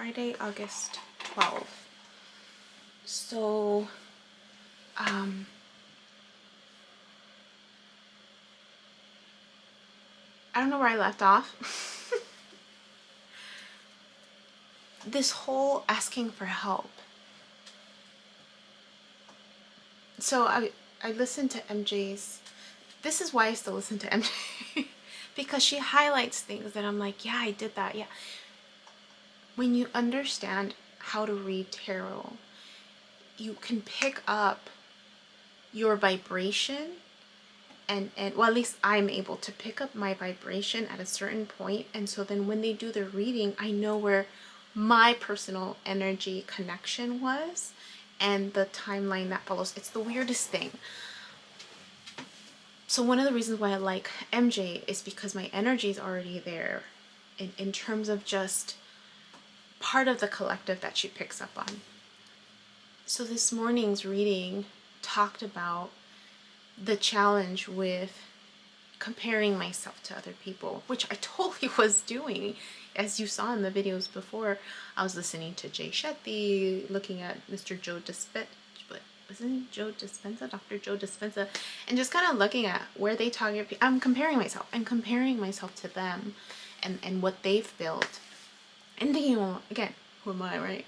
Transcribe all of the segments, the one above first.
Friday, August 12th. So, I don't know where I left off. This whole asking for help. So I listened to MJ's. This is why I still listen to MJ. Because she highlights things that I'm like, yeah, I did that. Yeah. When you understand how to read tarot, you can pick up your vibration and well, at least I'm able to pick up my vibration at a certain point. And so then when they do the reading, I know where my personal energy connection was and the timeline that follows. It's the weirdest thing. So one of the reasons why I like MJ is because my energy is already there in terms of just part of the collective that she picks up on. So this morning's reading talked about the challenge with comparing myself to other people, which I totally was doing. As you saw in the videos before, I was listening to Jay Shetty, looking at Mr. Joe Dispenza, wasn't Joe Dispenza, Dr. Joe Dispenza, and just kind of looking at where they talk. I'm comparing myself. I'm comparing myself to them and what they've built. And thinking, well, again, who am I, right?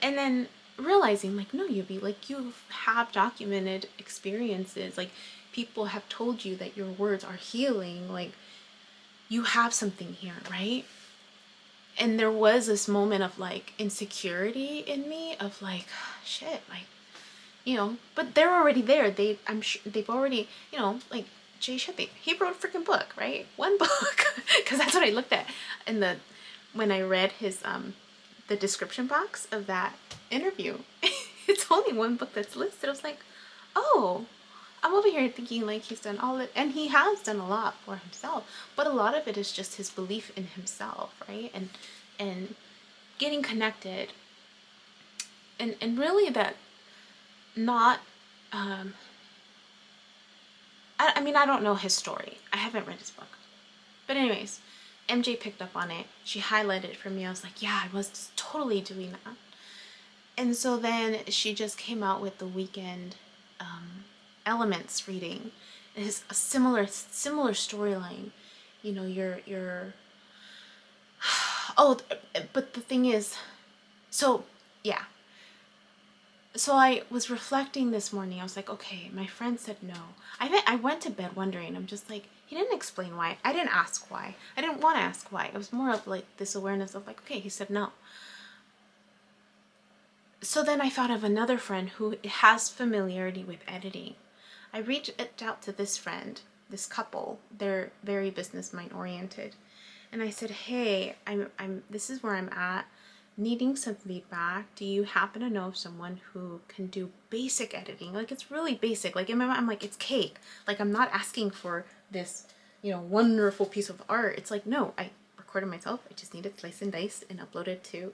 And then realizing, like, no, Yubi, like, you have documented experiences. Like, people have told you that your words are healing. Like, you have something here, right? And there was this moment of, like, insecurity in me of, like, shit, like, you know, but they're already there. I'm sure they've already, you know, like Jay Shetty, he wrote a freaking book, right? One book, because that's what I looked at in when I read his the description box of that interview. It's only one book that's listed. I was like, oh, I'm over here thinking like he's done all it, and he has done a lot for himself, but a lot of it is just his belief in himself, right? And getting connected, and really that. Not I mean, I don't know his story. I haven't read his book. But anyways, MJ picked up on it. She highlighted it for me. I was like, yeah, I was totally doing that. And so then she just came out with the weekend elements reading. It is a similar storyline. You know, you're oh, but the thing is, so yeah. So I was reflecting this morning. I was like, okay, my friend said no. I went to bed wondering. I'm just like, he didn't explain why. I didn't ask why. I didn't want to ask why. It was more of like this awareness of like, okay, he said no. So then I thought of another friend who has familiarity with editing. I reached out to this friend, this couple. They're very business mind oriented. And I said, hey, this is where I'm at. Needing some feedback. Do you happen to know of someone who can do basic editing? Like, it's really basic. Like, in my mind, I'm like, it's cake. Like, I'm not asking for this, you know, wonderful piece of art. It's like, no, I recorded myself. I just need to slice and dice and upload it to,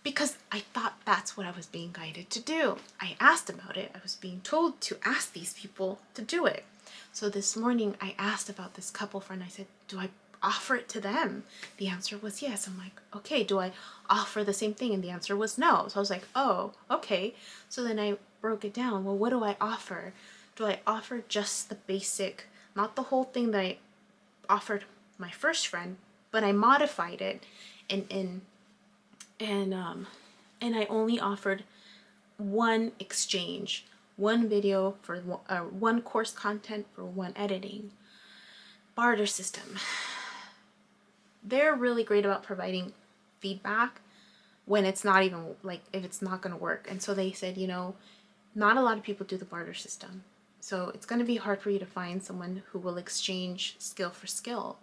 because I thought that's what I was being guided to do. I asked about it. I was being told to ask these people to do it. So this morning I asked about this couple friend. I said, do I offer it to them? The answer was yes. I'm like, okay, do I offer the same thing? And the answer was no. So I was like, oh, okay. So then I broke it down. Well, what do I offer? Do I offer just the basic, not the whole thing that I offered my first friend, but I modified it and I only offered one exchange, one video for one course content for one editing. Barter system. They're really great about providing feedback when it's not even, like, if it's not going to work. And so they said, you know, not a lot of people do the barter system. So it's going to be hard for you to find someone who will exchange skill for skill.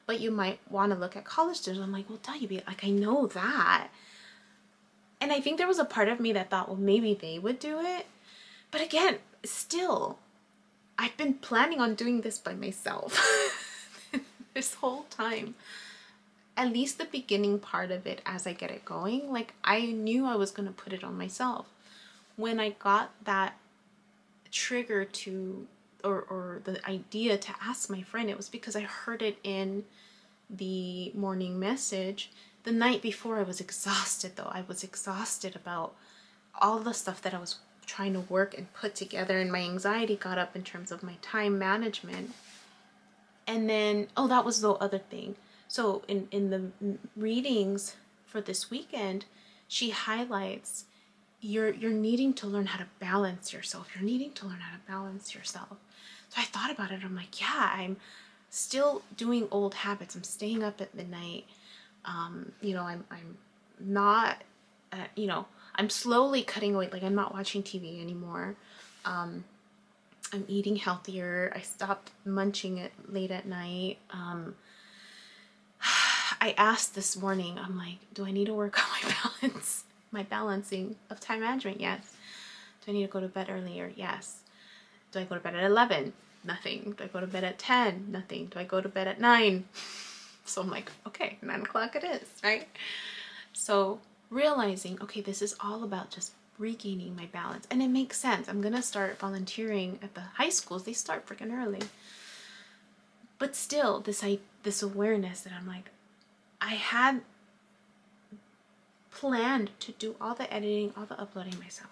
But you might want to look at college students. I'm like, well, WB, like, I know that. And I think there was a part of me that thought, well, maybe they would do it. But again, still, I've been planning on doing this by myself this whole time. At least the beginning part of it, as I get it going, like, I knew I was going to put it on myself. When I got that trigger to, or the idea to ask my friend, it was because I heard it in the morning message The night before, I was exhausted though. I was exhausted about all the stuff that I was trying to work and put together, and my anxiety got up in terms of my time management. And then, oh, that was the other thing. So in the readings for this weekend, she highlights you're needing to learn how to balance yourself. You're needing to learn how to balance yourself. So I thought about it. I'm like, yeah, I'm still doing old habits. I'm staying up at midnight. You know, I'm not, you know, I'm slowly cutting away. Like, I'm not watching TV anymore. I'm eating healthier. I stopped munching it late at night. I asked this morning, I'm like, do I need to work on my balance? My balancing of time management? Yes. Do I need to go to bed earlier? Yes. Do I go to bed at 11? Nothing. Do I go to bed at 10? Nothing. Do I go to bed at 9? So I'm like, okay, 9 o'clock it is, right? So realizing, okay, this is all about just regaining my balance. And it makes sense. I'm going to start volunteering at the high schools. They start freaking early. But still, this awareness that I'm like, I had planned to do all the editing, all the uploading myself.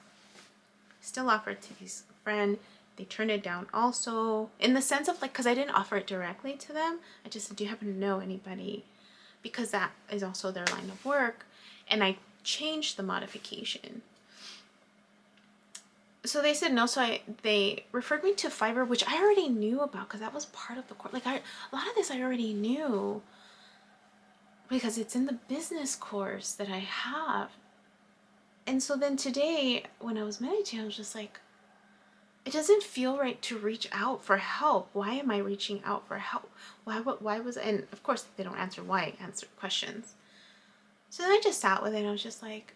Still offered to this friend. They turned it down also, in the sense of like, because I didn't offer it directly to them. I just said, do you happen to know anybody? Because that is also their line of work. And I changed the modification. So they said no. So they referred me to Fiverr, which I already knew about because that was part of the course. Like, a lot of this I already knew because it's in the business course that I have. And so then today, when I was meditating, I was just like, it doesn't feel right to reach out for help. Why am I reaching out for help? Why was, and of course they don't answer why, answer questions. So then I just sat with it and I was just like,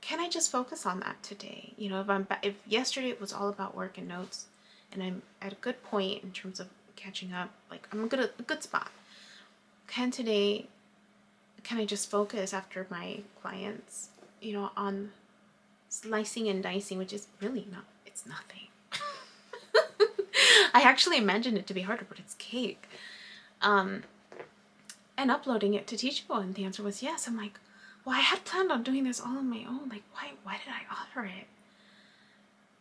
can I just focus on that today? You know, if yesterday it was all about work and notes and I'm at a good point in terms of catching up, like I'm a good spot. Can I just focus after my clients, you know, on slicing and dicing, which is really not, it's nothing. I actually imagined it to be harder, but it's cake. And uploading it to Teachable, and the answer was yes. I'm like, well, I had planned on doing this all on my own. Like, why did I offer it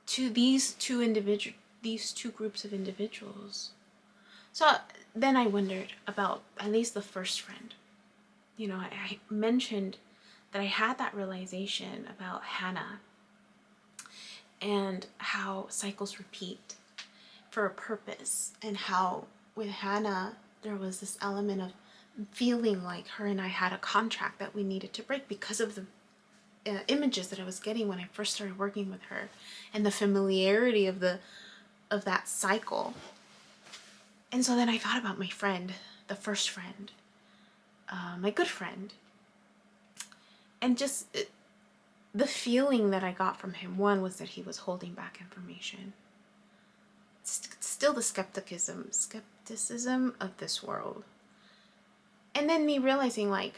to these two groups of individuals? So then I wondered about at least the first friend. You know, I mentioned that I had that realization about Hannah and how cycles repeat for a purpose, and how with Hannah there was this element of feeling like her and I had a contract that we needed to break because of the images that I was getting when I first started working with her, and the familiarity of that cycle. And so then I thought about my friend, the first friend, my good friend, and just the feeling that I got from him. One was that he was holding back information. Still the skepticism of this world. And then me realizing, like,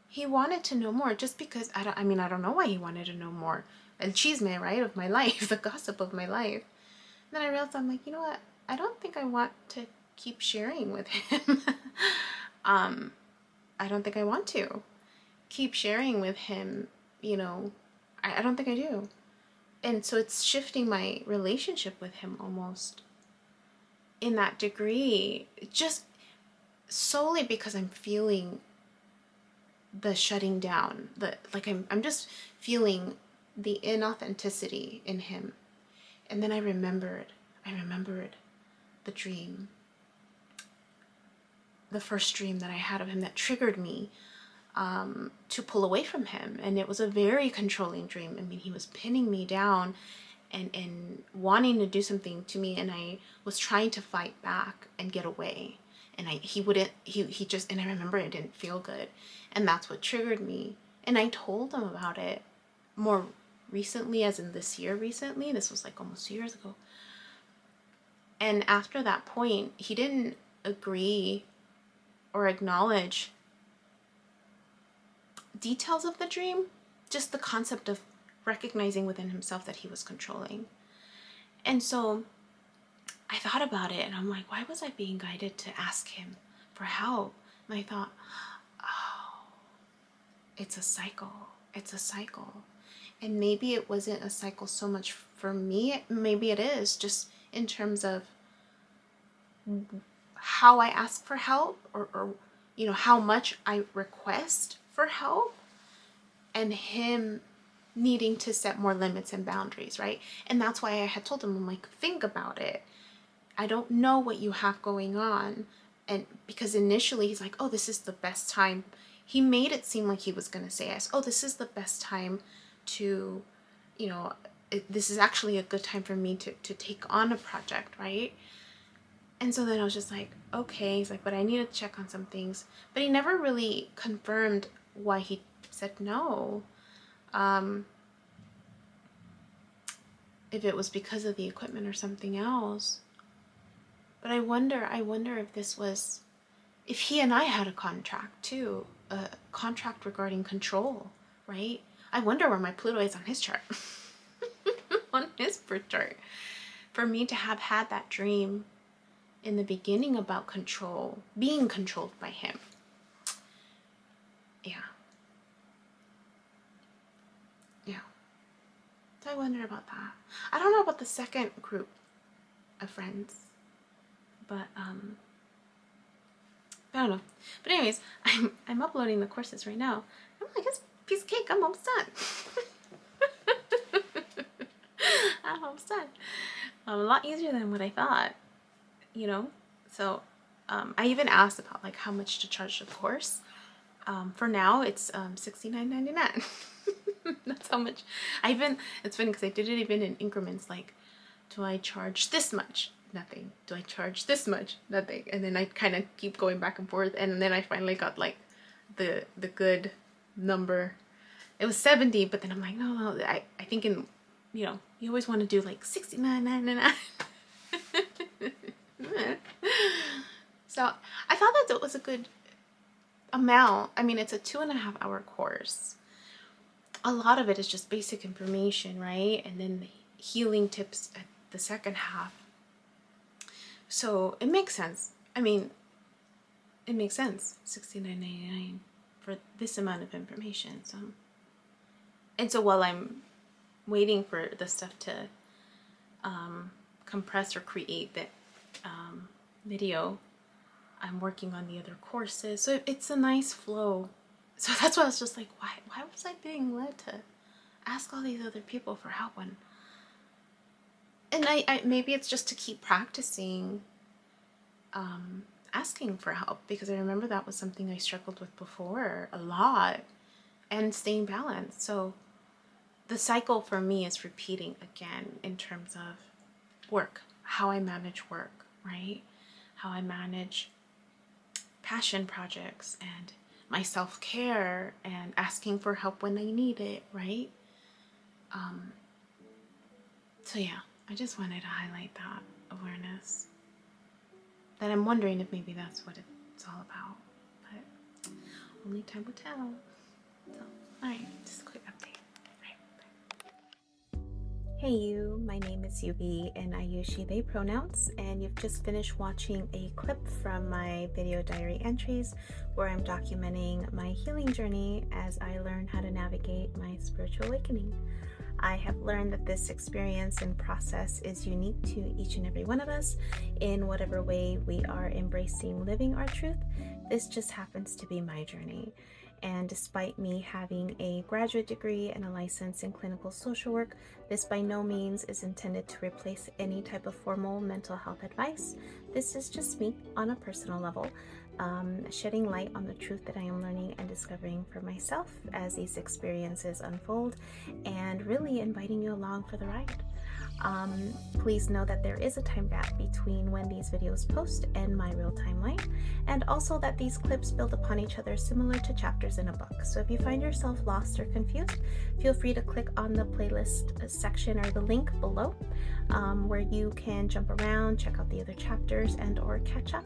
he wanted to know more just because, I don't know why he wanted to know more. And chisme, right, of my life, the gossip of my life. And then I realized, I'm like, you know what? I don't think I want to keep sharing with him. I don't think I want to keep sharing with him, you know. I don't think I do. And so it's shifting my relationship with him almost in that degree, just solely because I'm feeling the shutting down, I'm just feeling the inauthenticity in him. And then I remembered the dream, the first dream that I had of him that triggered me to pull away from him. And it was a very controlling dream. I mean, he was pinning me down and wanting to do something to me, and I was trying to fight back and get away. And he just, and I remember it didn't feel good. And that's what triggered me. And I told him about it more recently, as in this year recently. This was like almost 2 years ago. And after that point, he didn't agree or acknowledge details of the dream, just the concept of recognizing within himself that he was controlling. And so I thought about it, and I'm like, why was I being guided to ask him for help? And I thought, oh, it's a cycle. It's a cycle. And maybe it wasn't a cycle so much for me. Maybe it is just in terms of how I ask for help, or how much I request for help, and him needing to set more limits and boundaries, right? And that's why I had told him, I'm like, think about it. I don't know what you have going on. And because initially he's like, oh, this is the best time. He made it seem like he was going to say yes. Oh, this is the best time to, this is actually a good time for me to take on a project, right? And so then I was just like, okay. He's like, but I need to check on some things. But he never really confirmed why he said no. If it was because of the equipment or something else. But I wonder if he and I had a contract too, a contract regarding control, right? I wonder where my Pluto is on his chart, on his birth chart. For me to have had that dream in the beginning about control, being controlled by him. Yeah. So I wonder about that. I don't know about the second group of friends, but I don't know. But anyways, I'm uploading the courses right now. I'm like, it's a piece of cake. I'm almost done. I'm almost done. A lot easier than what I thought, So I even asked about like how much to charge the course. For now, it's $69.99. That's how much. It's funny because I did it even in increments. Like, do I charge this much? Nothing. Do I charge this much? Nothing. And then I kind of keep going back and forth. And then I finally got like the good number. It was 70, but then I'm like, no. I think you always want to do like $69.99. So I thought that was a good amount. I mean, it's a 2.5-hour course. A lot of it is just basic information, right? And then the healing tips at the second half. So it makes sense. I mean, it makes sense. $69.99 for this amount of information. So while I'm waiting for the stuff to compress or create that video, I'm working on the other courses. So it's a nice flow. So that's why I was just like, why was I being led to ask all these other people for help? And I maybe it's just to keep practicing asking for help, because I remember that was something I struggled with before a lot, and staying balanced. So the cycle for me is repeating again in terms of work, how I manage work, right? How I manage passion projects and my self-care and asking for help when I need it, right? So yeah, I just wanted to highlight that awareness. That I'm wondering if maybe that's what it's all about, but only time will tell. So, alright, just a quick update. Hey you, my name is Yubi and I use she, they pronouns, and you've just finished watching a clip from my video diary entries where I'm documenting my healing journey as I learn how to navigate my spiritual awakening. I have learned that this experience and process is unique to each and every one of us in whatever way we are embracing living our truth. This just happens to be my journey. And despite me having a graduate degree and a license in clinical social work, this by no means is intended to replace any type of formal mental health advice. This is just me on a personal level, shedding light on the truth that I am learning and discovering for myself as these experiences unfold, and really inviting you along for the ride. Please know that there is a time gap between when these videos post and my real timeline, and also that these clips build upon each other similar to chapters in a book. So if you find yourself lost or confused, feel free to click on the playlist section or the link below, where you can jump around, check out the other chapters, and or catch up.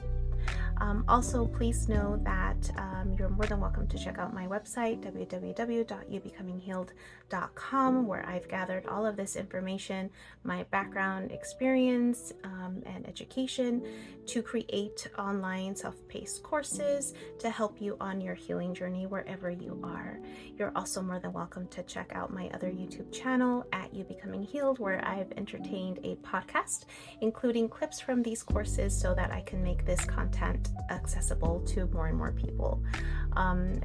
Also, please know that you're more than welcome to check out my website, www.youbecominghealed.com, where I've gathered all of this information, my background, experience, and education to create online self-paced courses to help you on your healing journey wherever you are. You're also more than welcome to check out my other YouTube channel at You Becoming Healed, where I've entertained a podcast, including clips from these courses so that I can make this content accessible to more and more people.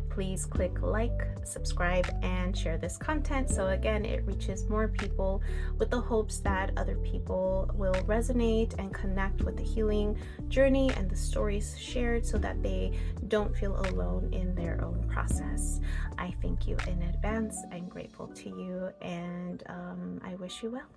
Please click like, subscribe, and share this content so again it reaches more people, with the hopes that other people will resonate and connect with the healing journey and the stories shared so that they don't feel alone in their own process. I thank you in advance. I'm grateful to you, and I wish you well.